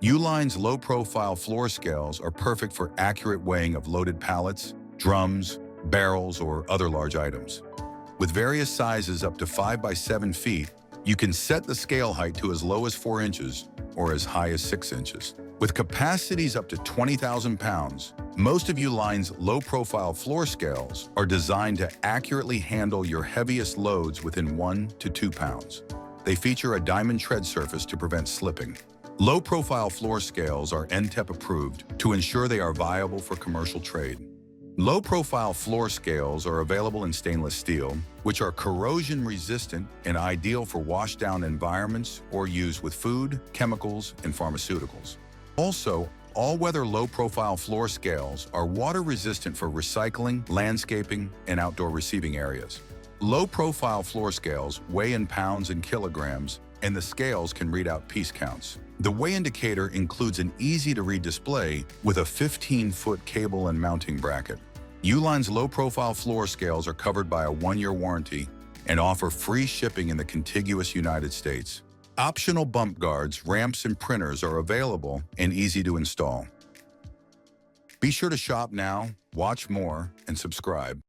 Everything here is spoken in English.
Uline's low-profile floor scales are perfect for accurate weighing of loaded pallets, drums, barrels, or other large items. With various sizes up to 5 by 7 feet, you can set the scale height to as low as 4 inches or as high as 6 inches. With capacities up to 20,000 pounds, most of Uline's low-profile floor scales are designed to accurately handle your heaviest loads within 1 to 2 pounds. They feature a diamond tread surface to prevent slipping. Low-profile floor scales are NTEP approved to ensure they are viable for commercial trade. Low-profile floor scales are available in stainless steel, which are corrosion-resistant and ideal for washdown environments or used with food, chemicals, and pharmaceuticals. Also, all-weather low-profile floor scales are water-resistant for recycling, landscaping, and outdoor receiving areas. Low-profile floor scales weigh in pounds and kilograms, and the scales can read out piece counts. The weigh indicator includes an easy-to-read display with a 15-foot cable and mounting bracket. Uline's low-profile floor scales are covered by a 1-year warranty and offer free shipping in the contiguous United States. Optional bump guards, ramps, and printers are available and easy to install. Be sure to shop now, watch more, and subscribe.